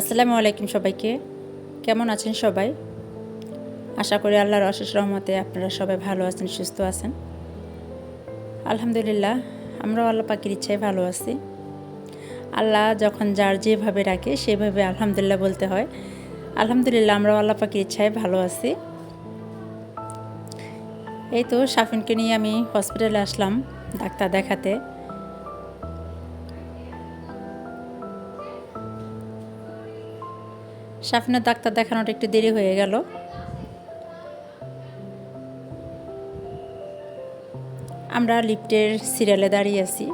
আসসালামু আলাইকুম সবাইকে। কেমন আছেন সবাই? আশা করি আল্লাহর অশেষ রহমতে আপনারা সবাই ভালো আছেন, সুস্থ আছেন। আলহামদুলিল্লাহ, আমরাও আল্লাহ পাকের ইচ্ছায় ভালো আছি। আল্লাহ যখন যার যেভাবে রাখে সেভাবে আলহামদুলিল্লাহ বলতে হয়। আলহামদুলিল্লাহ, আমরাও আল্লাহ পাকের ইচ্ছায় ভালো আছি। এই তো সাফিনকে নিয়ে আমি হসপিটালে আসলাম ডাক্তার দেখাতে। সাফিনের ডাক্তার দেখানোটা একটু দেরি হয়ে গেল। আমরা লিফটের সিরিয়ালে দাঁড়িয়ে আছি।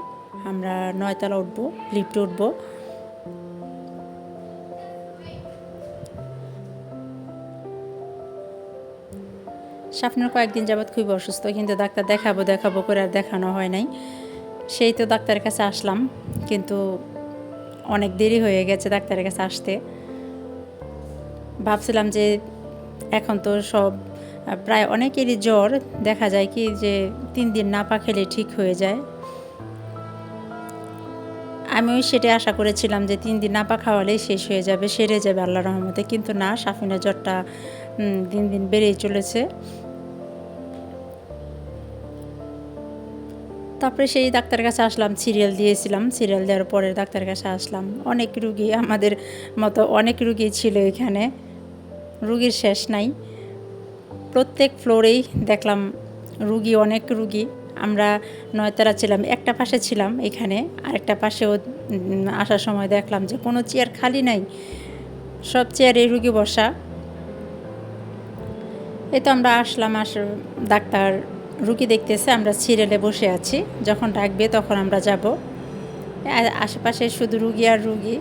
আমরা 9 তলা উঠবো, লিফটে উঠবো। সাফিনের কয়েকদিন যাবৎ খুব অসুস্থ, কিন্তু ডাক্তার দেখাবো করে আর দেখানো হয় নাই। সেই তো ডাক্তারের কাছে আসলাম, কিন্তু অনেক দেরি হয়ে গেছে ডাক্তারের কাছে আসতে। ভাবছিলাম যে এখন তো সব প্রায় অনেকেরই জ্বর, দেখা যায় কি যে 3 দিন না পা খেলে ঠিক হয়ে যায়। আমিও সেটাই আশা করেছিলাম যে 3 দিন না পা খাওয়ালেই শেষ হয়ে যাবে, সেরে যাবে আল্লাহর রহমতে। কিন্তু না, সাফিনের জ্বরটা দিন দিন বেড়েই চলেছে। তারপরে সেই ডাক্তারের কাছে আসলাম, সিরিয়াল দিয়েছিলাম। সিরিয়াল দেওয়ার পরে ডাক্তারের কাছে আসলাম। অনেক রুগী, আমাদের মতো অনেক রুগী ছিল এখানে, রুগীর শেষ নাই। প্রত্যেক ফ্লোরেই দেখলাম রুগী, অনেক রুগী। আমরা 9 তলা ছিলাম, একটা পাশে ছিলাম এখানে, আরেকটা পাশেও আসার সময় দেখলাম যে কোনো চেয়ার খালি নাই, সব চেয়ারে রুগী বসা। এই তো আমরা আসলাম, ডাক্তার রুগী দেখতেছে, আমরা সিরিয়ালে বসে আছি। যখন ডাকবে তখন আমরা যাব। আশেপাশে শুধু রুগী আর রুগী।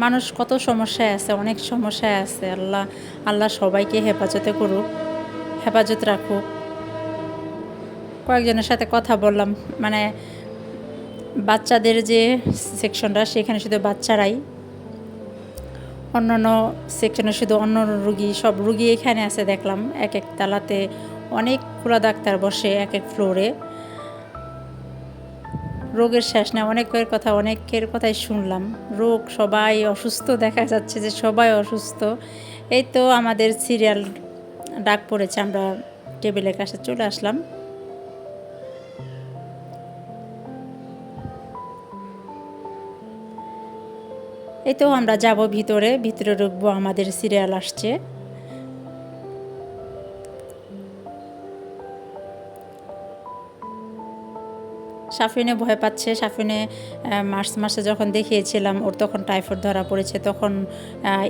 মানুষ কত সমস্যায় আছে, অনেক সমস্যায় আছে। আল্লাহ সবাইকে হেফাজতে করুক, হেফাজত রাখুক। কয়েকজনের সাথে কথা বললাম, মানে বাচ্চাদের যে সেকশনটা সেখানে শুধু বাচ্চারাই, অন্যান্য সেকশনে শুধু অন্য রুগী, সব রুগী এখানে আছে দেখলাম। এক এক তালাতে অনেকগুলো ডাক্তার বসে, এক এক ফ্লোরে। রোগের শেষ না, অনেকের কথাই শুনলাম। রোগ, সবাই অসুস্থ, দেখা যাচ্ছে যে সবাই অসুস্থ। এই তো আমাদের সিরিয়াল ডাক পড়েছে, আমরা টেবিলের কাছে চলে আসলাম। এই তো আমরা যাব ভিতরে ঢুকবো, আমাদের সিরিয়াল আসছে। সাফিনে ভয় পাচ্ছে। সাফিনে মার্চ মাসে যখন দেখিয়েছিলাম, ওর তখন টাইফয়েড ধরা পড়েছে, তখন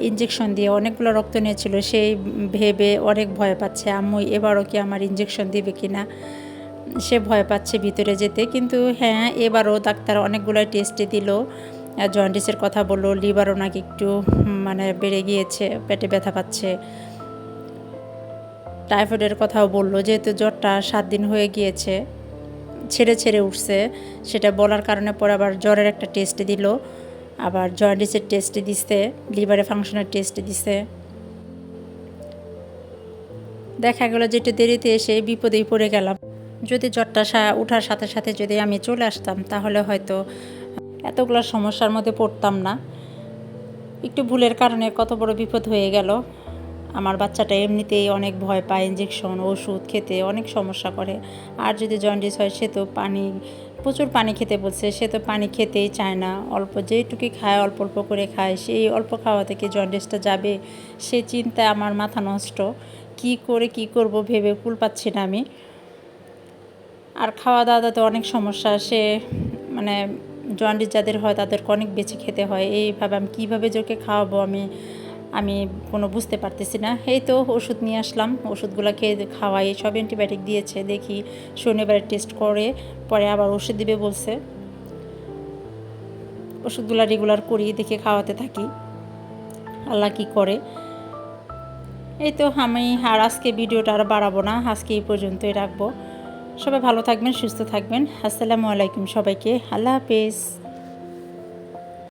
ইঞ্জেকশন দিয়ে অনেকগুলো রক্ত নিয়েছিল। সেই ভেবে অনেক ভয় পাচ্ছে, আম্মু এবারও কি আমার ইঞ্জেকশন দিবে কি না, সে ভয় পাচ্ছে ভিতরে যেতে। কিন্তু হ্যাঁ, এবারও ডাক্তার অনেকগুলো টেস্ট দিল, জন্ডিসের কথা বললো, লিভারও নাকি একটু মানে বেড়ে গিয়েছে, পেটে ব্যথা পাচ্ছে। টাইফয়েডের কথাও বললো, যেহেতু জ্বরটা 7 দিন হয়ে গিয়েছে, ছেড়ে উঠছে, সেটা বলার কারণে পরে আবার জ্বরের একটা টেস্ট দিল, আবার জন্ডিসের টেস্ট দিচ্ছে, লিভারে ফাংশনের টেস্ট দিছে। দেখা গেল যেটা দেরিতে এসে বিপদেই পড়ে গেলাম। যদি জ্বরটা ওঠার সাথে সাথে যদি আমি চলে আসতাম, তাহলে হয়তো এতগুলো সমস্যার মধ্যে পড়তাম না। একটু ভুলের কারণে কত বড় বিপদ হয়ে গেল। আমার বাচ্চাটা এমনিতেই অনেক ভয় পায়, ইঞ্জেকশন ওষুধ খেতে অনেক সমস্যা করে। আর যদি জন্ডিস হয়, সে তো প্রচুর পানি খেতে বলছে, সে তো পানি খেতেই চায় না। যেটুকুই খায় অল্প অল্প করে খায়, সেই অল্প খাওয়া থেকে জন্ডিসটা যাবে, সে চিন্তায় আমার মাথা নষ্ট। কি করব ভেবে কুল পাচ্ছি না আমি। আর খাওয়া দাওয়াতে অনেক সমস্যা, সে মানে জন্ডিস যাদের হয় তাদেরকে অনেক বেশি খেতে হয়। এইভাবে আমি কীভাবে ওকে খাওয়াবো, আমি কোনো বুঝতে পারতেছি না। এই তো ওষুধ নিয়ে আসলাম, ওষুধগুলো খেয়ে খাওয়াই, সব অ্যান্টিবায়োটিক দিয়েছে। দেখি শনিবারে টেস্ট করে পরে আবার ওষুধ দিবে বলছে। ওষুধগুলো রেগুলার করি, দেখে খাওয়াতে থাকি, আল্লাহ কি করে। এই তো আমি আর আজকে ভিডিওটা আর বাড়াবো না, আজকে এই পর্যন্তই রাখবো। সবাই ভালো থাকবেন, সুস্থ থাকবেন। আসসালামু আলাইকুম সবাইকে, আল্লাহ হাফেজ।